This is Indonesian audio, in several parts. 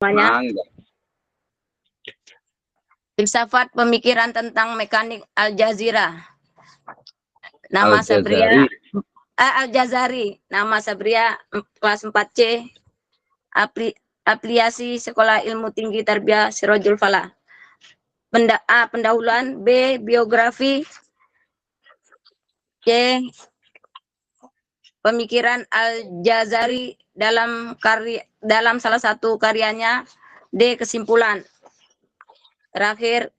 Mangga. Filsafat pemikiran tentang mekanik Al-Jazira. Nama Sabria Al-Jazari. Nama Sabria, kelas 4C. Aplikasi Sekolah Ilmu Tinggi Tarbiyah Sirajul Falah. Pendahuluan. B. Biografi. C. Pemikiran Al-Jazari dalam salah satu karyanya. D. Kesimpulan. Terakhir,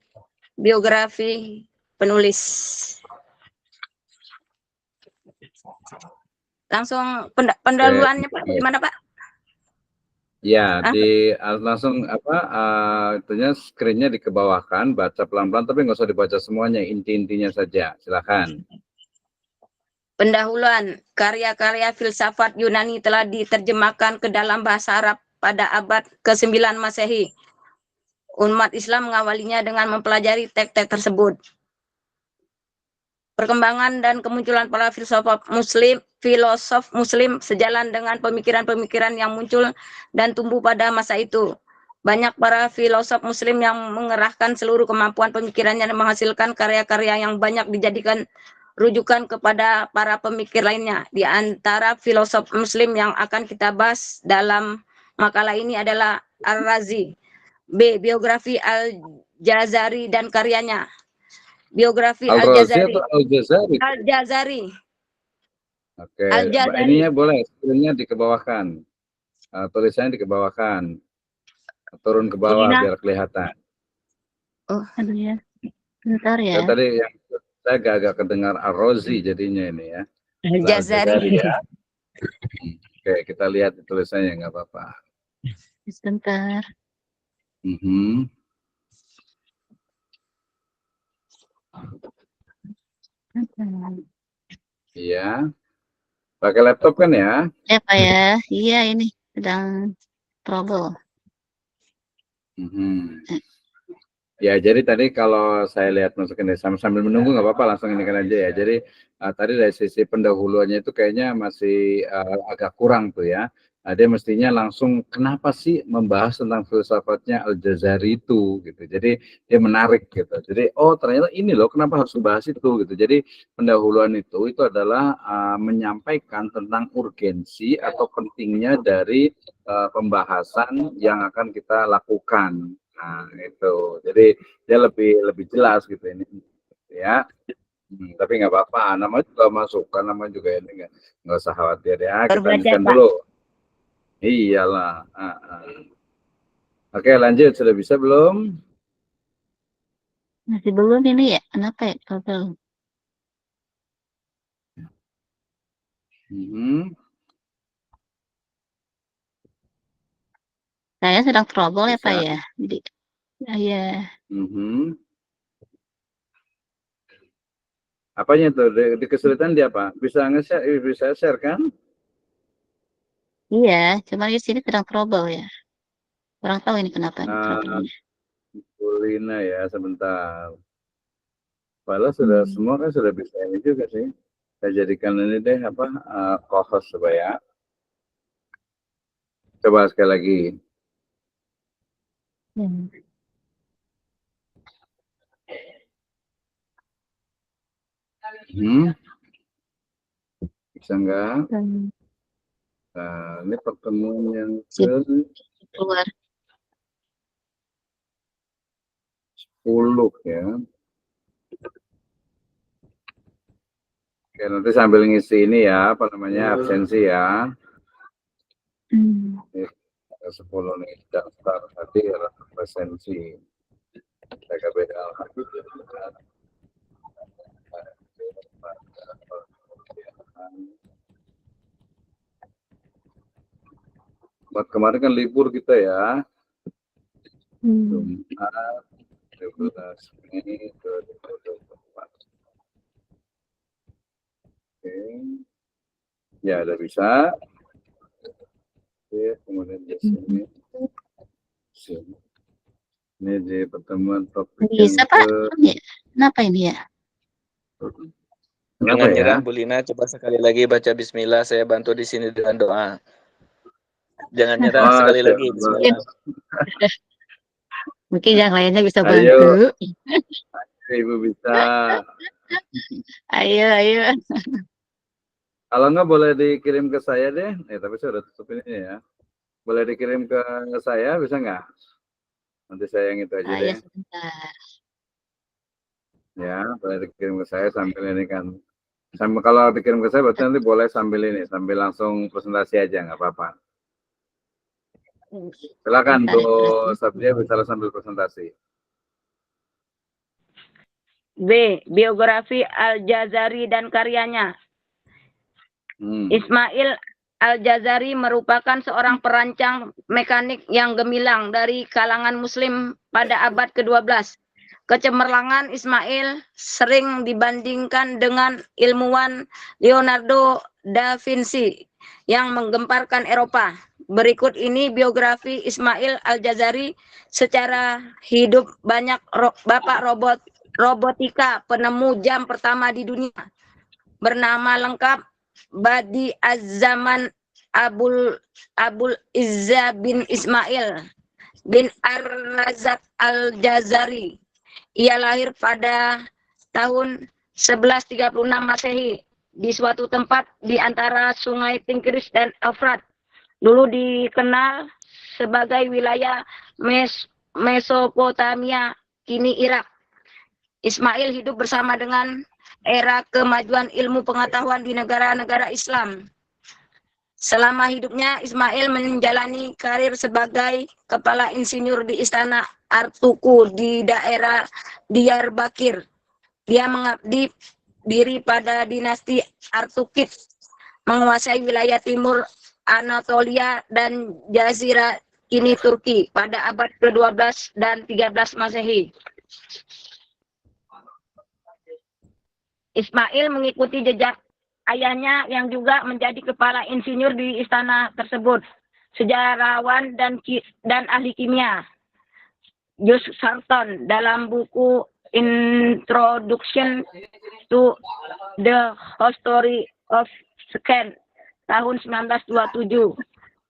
biografi penulis. Langsung pendahuluannya Pak, gimana Pak? Ya, langsung itunya screen-nya dikebawahkan, baca pelan-pelan tapi nggak usah dibaca semuanya, inti-intinya saja. Silakan. Pendahuluan, karya-karya filsafat Yunani telah diterjemahkan ke dalam bahasa Arab pada abad ke-9 Masehi. Umat Islam mengawalinya dengan mempelajari teks-teks tersebut. Perkembangan dan kemunculan para filosof muslim sejalan dengan pemikiran-pemikiran yang muncul dan tumbuh pada masa itu. Banyak para filosof muslim yang mengerahkan seluruh kemampuan pemikirannya dan menghasilkan karya-karya yang banyak dijadikan rujukan kepada para pemikir lainnya. Di antara filosof muslim yang akan kita bahas dalam makalah ini adalah Ar-Razi. B. Biografi Al-Jazari dan karyanya. Biografi Al-Razi atau Al-Jazari? Al-Jazari. Oke, ininya boleh, screen-nya dikebawahkan. Tulisannya dikebawahkan. Turun ke bawah biar kelihatan. Oh, aduh ya. Bentar ya. Tadi yang saya agak kedengar Ar-Razi jadinya ini ya. Al-Jazari ya. Oke, kita lihat tulisannya nggak apa-apa. Sebentar. Iya. Pakai laptop kan ya? Ya Pak ya. Iya ini sedang trouble. Ya, jadi tadi kalau saya lihat masukin sambil menunggu nggak apa-apa, langsung ini kan aja ya. Jadi tadi dari sisi pendahuluannya itu kayaknya masih agak kurang tuh ya. Dia mestinya langsung kenapa sih membahas tentang filsafatnya Al-Jazari itu gitu. Jadi dia menarik gitu. Jadi oh ternyata ini loh kenapa harus membahas itu gitu. Jadi pendahuluan itu adalah menyampaikan tentang urgensi atau pentingnya dari pembahasan yang akan kita lakukan. Nah, itu. Jadi dia lebih jelas gitu ini ya. Tapi nggak apa-apa, namanya juga masukan, namanya juga ini nggak usah khawatir ya. Kita lanjutkan dulu. Iyalah. Oke, lanjut. Sudah bisa belum? Masih belum ini ya? Kenapa ya? Belum. Saya sedang trouble ya Pak ya. Jadi ya. Apanya tuh? Di kesulitan dia apa? Bisa nge-share, bisa share kan? Iya, cuma di sini sedang trouble ya. Kurang tahu ini kenapa. Bulina ya, sebentar. Padahal sudah semua kan sudah bisa ini juga sih. Saya jadikan ini deh apa co-host supaya. Coba sekali lagi. Bisa enggak? Nah, ini pertemuan yang keluar 10 ya. Oke, nanti sambil ngisi ini ya, apa namanya, absensi ya. 10 nih, daftar hadir absensi. TKB Alhamdulillah. Buat kemarin kan libur kita ya. Jumat 12 Mei 2024. Oke. Ya, udah bisa. Oke, kemudian di sini. Ini di pertemuan topik bisa Pak? Kenapa ini ya? Jangan nyerah Bu Lina, coba sekali lagi baca bismillah, saya bantu di sini dengan doa. Jangan nyerah, Oh, sekali siap. lagi. Bismillah. Mungkin yang lainnya bisa Ayo. bantu. Ibu bisa. Ayo, ayo. Kalau nggak boleh dikirim ke saya deh. Tapi saya udah tutup ini ya. Boleh dikirim ke saya, bisa nggak? Nanti saya yang itu aja Ayo deh. sebentar. Ya, boleh dikirim ke saya sambil ini kan. Sambil kalau dikirim ke saya, berarti nanti boleh sambil ini, sambil langsung presentasi aja, nggak apa-apa. Silakan Bentar Bu ya, berarti. Sabdia bisa sambil presentasi. B. Biografi Al-Jazari dan karyanya. Ismail Al-Jazari merupakan seorang perancang mekanik yang gemilang dari kalangan Muslim pada abad ke-12. Kecemerlangan Ismail sering dibandingkan dengan ilmuwan Leonardo da Vinci yang menggemparkan Eropa. Berikut ini biografi Ismail Al-Jazari secara hidup. Bapak robotika, penemu jam pertama di dunia. Bernama lengkap Badi Az-Zaman Abul Izza bin Ismail bin Ar-Razak Al-Jazari. Ia lahir pada tahun 1136 Masehi di suatu tempat di antara Sungai Tigris dan Efrat. Dulu dikenal sebagai wilayah Mesopotamia, kini Irak. Ismail hidup bersama dengan era kemajuan ilmu pengetahuan di negara-negara Islam. Selama hidupnya, Ismail menjalani karir sebagai kepala insinyur di Istana Artuku di daerah Diyarbakir. Dia mengabdi diri pada dinasti Artukid, menguasai wilayah timur Anatolia dan Jazirah kini Turki pada abad ke-12 dan 13 Masehi. Ismail mengikuti jejak ayahnya yang juga menjadi kepala insinyur di istana tersebut, sejarawan dan ahli kimia. Jules Sarton dalam buku Introduction to the History of Science tahun 1927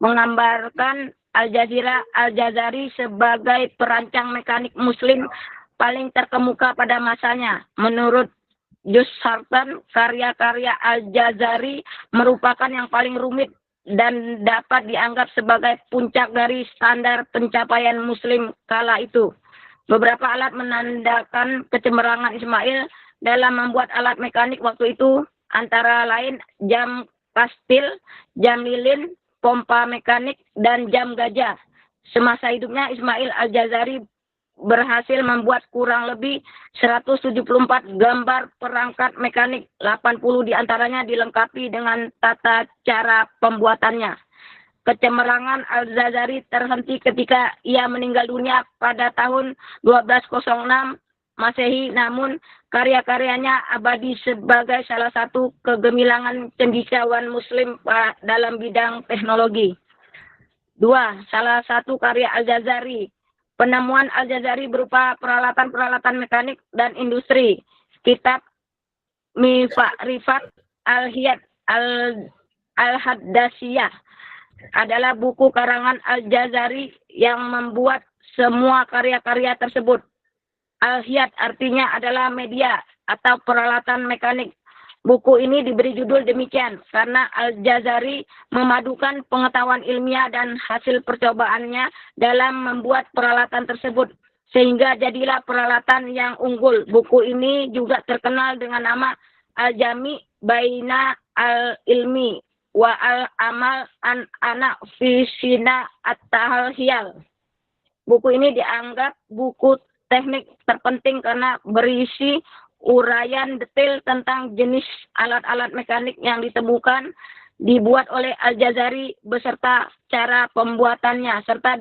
menggambarkan Al-Jazari sebagai perancang mekanik Muslim paling terkemuka pada masanya. Menurut Jules Sarton, karya-karya Al-Jazari merupakan yang paling rumit dan dapat dianggap sebagai puncak dari standar pencapaian Muslim kala itu. Beberapa alat menandakan kecemerlangan Ismail dalam membuat alat mekanik waktu itu, antara lain jam kastil, jam lilin, pompa mekanik, dan jam gajah. Semasa hidupnya, Ismail Al-Jazari berhasil membuat kurang lebih 174 gambar perangkat mekanik, 80 diantaranya dilengkapi dengan tata cara pembuatannya. Kecemerlangan Al-Jazari terhenti ketika ia meninggal dunia pada tahun 1206 Masehi, namun karya-karyanya abadi sebagai salah satu kegemilangan cendekiawan Muslim dalam bidang teknologi. 2. Salah satu karya Al-Jazari. Penemuan Al-Jazari berupa peralatan-peralatan mekanik dan industri. Kitab Mifa'rifat Al-Hiyat Al-Haddasiyah adalah buku karangan Al-Jazari yang membuat semua karya-karya tersebut. Al-Hiyat artinya adalah media atau peralatan mekanik. Buku ini diberi judul demikian karena Al-Jazari memadukan pengetahuan ilmiah dan hasil percobaannya dalam membuat peralatan tersebut, sehingga jadilah peralatan yang unggul. Buku ini juga terkenal dengan nama Al-Jami Baina Al-Ilmi wa Al-Amal An-Ana Fisina At-Tahliyal. Buku ini dianggap buku teknik terpenting karena berisi uraian detail tentang jenis alat-alat mekanik yang ditemukan, dibuat oleh Al-Jazari beserta cara pembuatannya, serta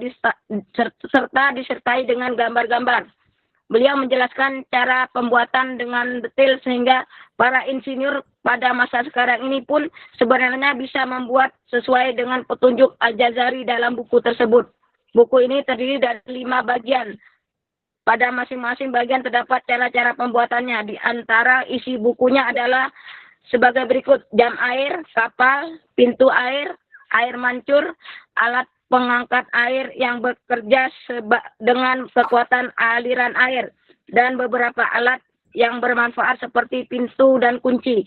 disertai dengan gambar-gambar. Beliau menjelaskan cara pembuatan dengan detail sehingga para insinyur pada masa sekarang ini pun sebenarnya bisa membuat sesuai dengan petunjuk Al-Jazari dalam buku tersebut. Buku ini terdiri dari 5 bagian. Pada masing-masing bagian terdapat cara-cara pembuatannya. Di antara isi bukunya adalah sebagai berikut: jam air, kapal, pintu air, air mancur, alat pengangkat air yang bekerja dengan kekuatan aliran air, dan beberapa alat yang bermanfaat seperti pintu dan kunci.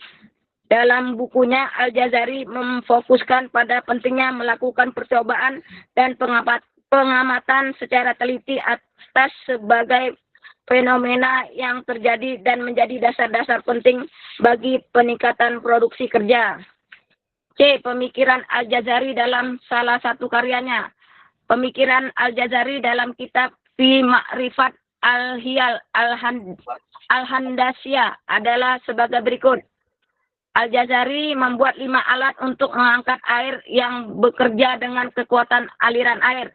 Dalam bukunya, Al-Jazari memfokuskan pada pentingnya melakukan percobaan dan pengamatan secara teliti atas sebagai fenomena yang terjadi dan menjadi dasar-dasar penting bagi peningkatan produksi kerja. C. Pemikiran Al-Jazari dalam salah satu karyanya. Pemikiran Al-Jazari dalam kitab Fi Ma'rifat Al-Hiyal Al-Handasiyah adalah sebagai berikut. Al-Jazari membuat 5 alat untuk mengangkat air yang bekerja dengan kekuatan aliran air.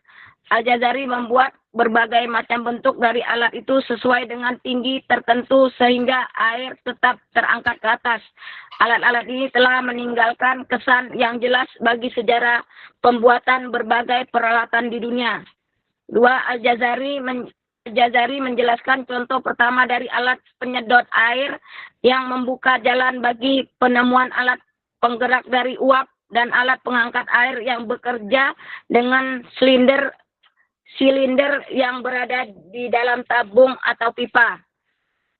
Al-Jazari membuat berbagai macam bentuk dari alat itu sesuai dengan tinggi tertentu sehingga air tetap terangkat ke atas. Alat-alat ini telah meninggalkan kesan yang jelas bagi sejarah pembuatan berbagai peralatan di dunia. 2. Al-Jazari menjelaskan contoh pertama dari alat penyedot air yang membuka jalan bagi penemuan alat penggerak dari uap dan alat pengangkat air yang bekerja dengan silinder yang berada di dalam tabung atau pipa.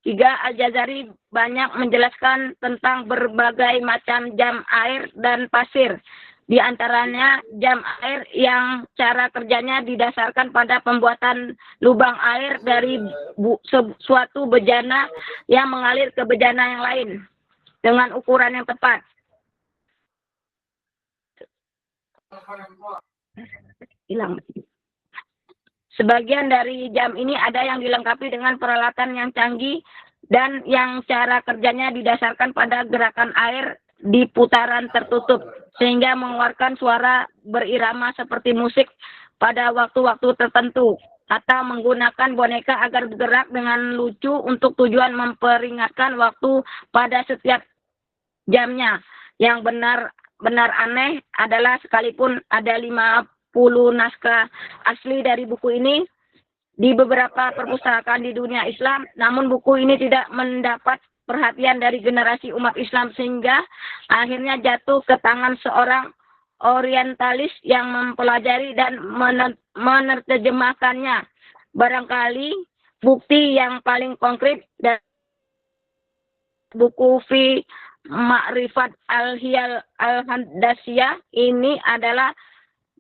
3. Al-Jazari banyak menjelaskan tentang berbagai macam jam air dan pasir. Di antaranya jam air yang cara kerjanya didasarkan pada pembuatan lubang air dari suatu bejana yang mengalir ke bejana yang lain dengan ukuran yang tepat. Hilang. Sebagian dari jam ini ada yang dilengkapi dengan peralatan yang canggih dan yang cara kerjanya didasarkan pada gerakan air di putaran tertutup, sehingga mengeluarkan suara berirama seperti musik pada waktu-waktu tertentu, atau menggunakan boneka agar bergerak dengan lucu untuk tujuan memperingatkan waktu pada setiap jamnya. Yang benar aneh adalah sekalipun ada 50 naskah asli dari buku ini di beberapa perpustakaan di dunia Islam, namun buku ini tidak mendapat perhatian dari generasi umat Islam sehingga akhirnya jatuh ke tangan seorang orientalis yang mempelajari dan menerjemahkannya. Barangkali bukti yang paling konkret dari buku Fi Ma'rifat Al-Hiyal Al-Handasiyah ini adalah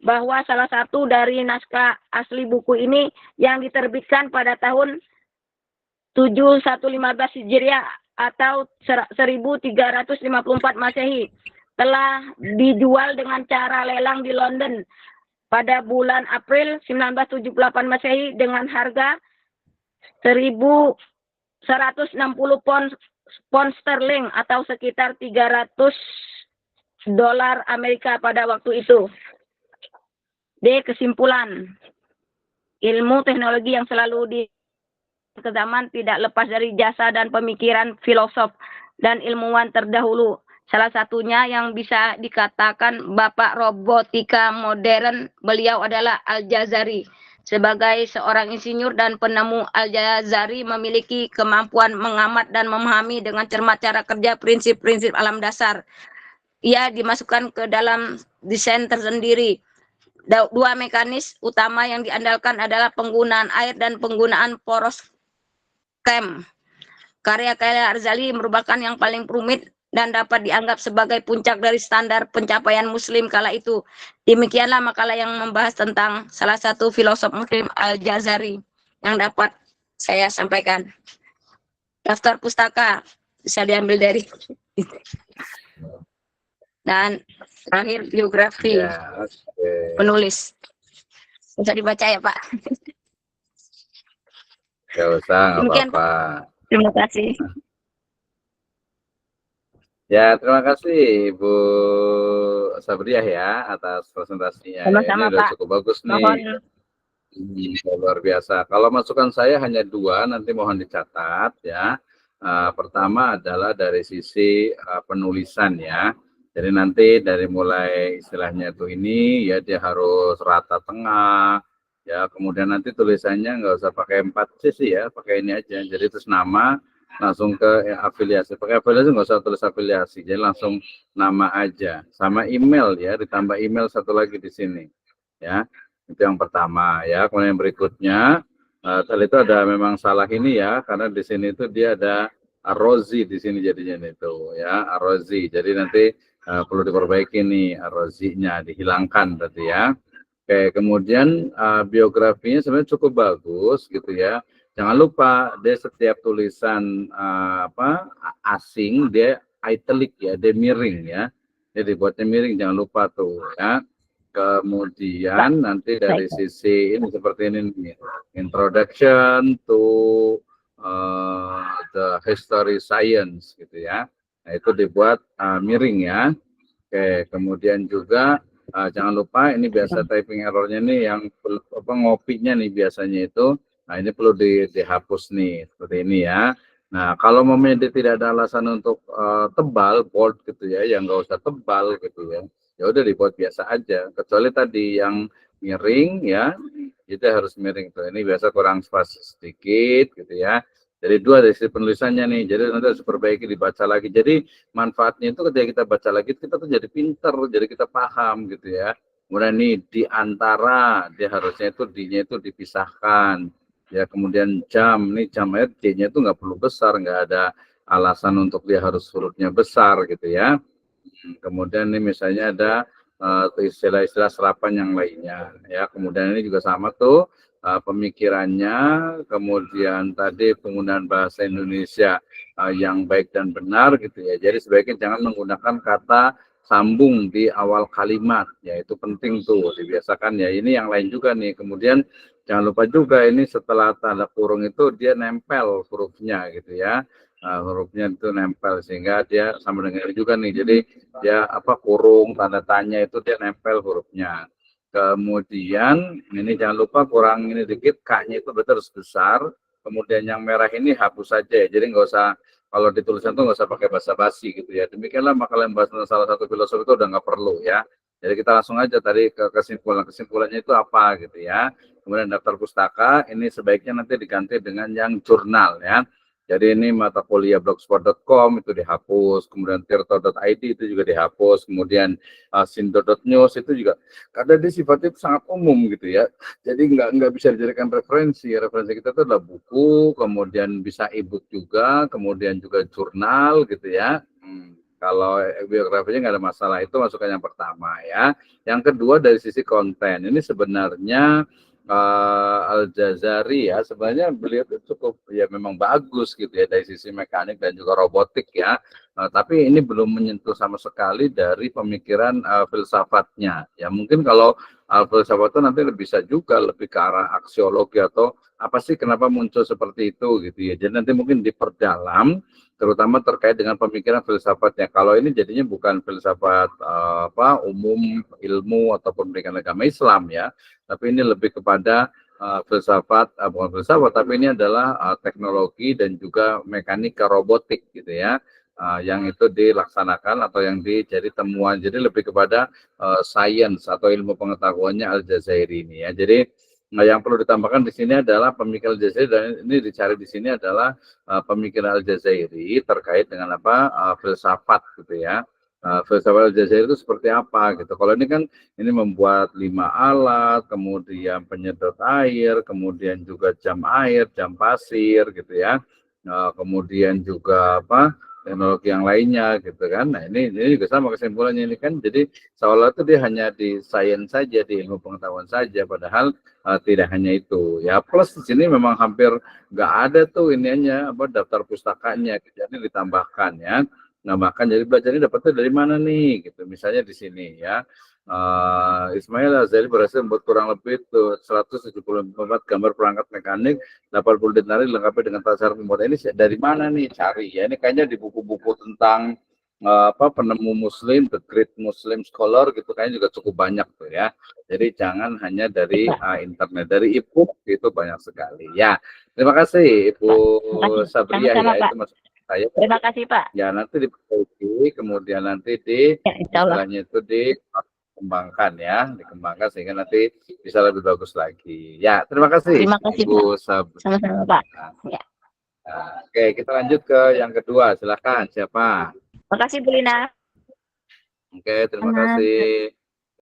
bahwa salah satu dari naskah asli buku ini yang diterbitkan pada tahun 7115 Hijriah atau 1354 Masehi telah dijual dengan cara lelang di London pada bulan April 1978 Masehi dengan harga 1.160 pound sterling atau sekitar $300 Amerika pada waktu itu. D. Kesimpulan. Ilmu teknologi yang selalu di ke zaman tidak lepas dari jasa dan pemikiran filosof dan ilmuwan terdahulu. Salah satunya yang bisa dikatakan bapak robotika modern, beliau adalah Al-Jazari. Sebagai seorang insinyur dan penemu, Al-Jazari memiliki kemampuan mengamat dan memahami dengan cermat cara kerja prinsip-prinsip alam dasar. Ia dimasukkan ke dalam desain tersendiri. 2 mekanis utama yang diandalkan adalah penggunaan air dan penggunaan poros cam. Karya-karya Al-Jazari merupakan yang paling rumit dan dapat dianggap sebagai puncak dari standar pencapaian Muslim kala itu. Demikianlah makalah yang membahas tentang salah satu filosof Muslim, Al-Jazari, yang dapat saya sampaikan. Daftar pustaka bisa diambil dari dan terakhir biografi penulis. Bisa dibaca ya Pak? Gak usah, nggak apa-apa. Terima kasih. Ya, terima kasih Ibu Sabriah ya atas presentasinya. Sama-sama, Ini udah Pak. cukup bagus nih. Mohon. Luar biasa. Kalau masukan saya hanya 2, nanti mohon dicatat ya. Pertama adalah dari sisi penulisan ya. Jadi nanti dari mulai istilahnya itu ini ya dia harus rata tengah ya, kemudian nanti tulisannya nggak usah pakai 4 sisi ya, pakai ini aja. Jadi terus nama langsung ke afiliasi. Pakai afiliasi nggak usah tulis afiliasi, jadi langsung nama aja sama email ya, ditambah email satu lagi di sini ya. Itu yang pertama ya. Kemudian yang berikutnya tadi itu ada memang salah ini ya, karena di sini itu dia ada Arrozi di sini jadinya itu ya, Arrozi. Jadi nanti perlu diperbaiki nih Arrozinya, dihilangkan berarti ya. Oke, kemudian biografinya sebenarnya cukup bagus gitu ya. Jangan lupa dia setiap tulisan asing dia italic ya, dia miring ya. Jadi buatnya miring, jangan lupa tuh ya. Kemudian nanti dari sisi ini seperti ini nih, introduction to the history science gitu ya. Nah, itu dibuat miring ya. Oke, kemudian juga jangan lupa ini biasa typing errornya nih yang ngopinya nih biasanya itu. Nah, ini perlu dihapus nih seperti ini ya. Nah, kalau dia tidak ada alasan untuk tebal bold gitu ya, yang nggak usah tebal gitu ya. Ya udah dibuat biasa aja. Kecuali tadi yang miring ya, itu harus miring tuh. Ini biasa kurang spasi sedikit gitu ya. Jadi dua dari sisi penulisannya nih, jadi nanti harus perbaiki, dibaca lagi. Jadi manfaatnya itu ketika kita baca lagi, kita tuh jadi pinter, jadi kita paham gitu ya. Kemudian nih di antara, dia harusnya itu D-nya itu dipisahkan. Ya kemudian jam, nih jam D-nya itu nggak perlu besar, nggak ada alasan untuk dia harus hurufnya besar gitu ya. Kemudian ini misalnya ada istilah-istilah serapan yang lainnya ya. Kemudian ini juga sama tuh pemikirannya, kemudian tadi penggunaan bahasa Indonesia yang baik dan benar gitu ya. Jadi sebaiknya jangan menggunakan kata sambung di awal kalimat, ya itu penting tuh dibiasakan ya. Ini yang lain juga nih. Kemudian jangan lupa juga ini setelah tanda kurung itu dia nempel hurufnya gitu ya. Hurufnya itu nempel sehingga dia sama dengan ini juga nih. Jadi dia kurung tanda tanya itu dia nempel hurufnya. Kemudian ini jangan lupa kurang ini dikit, K-nya itu betul harus besar. Kemudian yang merah ini hapus saja ya. Jadi nggak usah, kalau ditulisan tuh nggak usah pakai basa-basi gitu ya. Demikianlah makalah yang bahas tentang salah satu filosofi itu udah nggak perlu ya. Jadi kita langsung aja tadi ke kesimpulannya itu apa gitu ya. Kemudian daftar pustaka ini sebaiknya nanti diganti dengan yang jurnal ya. Jadi ini mata kuliah blogspot.com itu dihapus, kemudian tirto.id itu juga dihapus, kemudian sindo.news itu juga karena dia sifatnya itu sangat umum gitu ya. Jadi nggak bisa dijadikan referensi. Referensi kita itu adalah buku, kemudian bisa e-book juga, kemudian juga jurnal gitu ya. Kalau biografinya nggak ada masalah, itu masukan yang pertama ya. Yang kedua dari sisi konten, ini sebenarnya Al-Jazari ya, sebenarnya beliau itu cukup ya memang bagus gitu ya dari sisi mekanik dan juga robotik ya, tapi ini belum menyentuh sama sekali dari pemikiran filsafatnya ya. Mungkin kalau filsafat itu nanti bisa juga lebih ke arah aksiologi atau apa sih kenapa muncul seperti itu gitu ya. Jadi nanti mungkin diperdalam terutama terkait dengan pemikiran filsafatnya. Kalau ini jadinya bukan filsafat umum ilmu ataupun pendidikan agama Islam ya, tapi ini lebih kepada filsafat, bukan filsafat, tapi ini adalah teknologi dan juga mekanika robotik gitu ya, yang itu dilaksanakan atau yang jadi temuan. Jadi lebih kepada sains atau ilmu pengetahuannya Al-Jazairi ini ya. Jadi yang perlu ditambahkan di sini adalah pemikiran Al-Jazairi, dan ini dicari di sini adalah pemikiran Al-Jazairi terkait dengan filsafat gitu ya. Filsafat Al-Jazairi itu seperti apa gitu. Kalau ini kan ini membuat 5 alat, kemudian penyedot air, kemudian juga jam air, jam pasir gitu ya. Kemudian juga teknologi yang lainnya gitu kan. Nah ini juga sama kesimpulannya ini kan. Jadi seolah itu dia hanya di sains saja, di ilmu pengetahuan saja, padahal tidak hanya itu ya. Plus di sini memang hampir nggak ada tuh ininya daftar pustakanya, jadi ditambahkan ya. Nah, bahkan jadi belajarnya dapatnya dari mana nih gitu. Misalnya di sini ya. Ismail Azhari berhasil membuat kurang lebih 174 gambar perangkat mekanik, 80 denari dilengkapi dengan tata cara pembuatan. Ini dari mana nih cari ya? Ini kayaknya di buku-buku tentang penemu Muslim, The Great Muslim Scholar gitu, kayaknya juga cukup banyak tuh ya. Jadi jangan hanya dari internet, dari e-book itu banyak sekali ya. Terima kasih Ibu Sabriyah ya, itu maksud saya. Terima kasih Pak. Ya nanti diperbaiki, kemudian nanti istilahnya itu dikembangkan ya, dikembangkan sehingga nanti bisa lebih bagus lagi. Ya terima kasih. Terima kasih Ibu Pak. Sama-sama Pak. Ya. Nah, oke, kita lanjut ke yang kedua. Silakan, siapa? Makasih Bu Lina. Oke, terima Sama. kasih.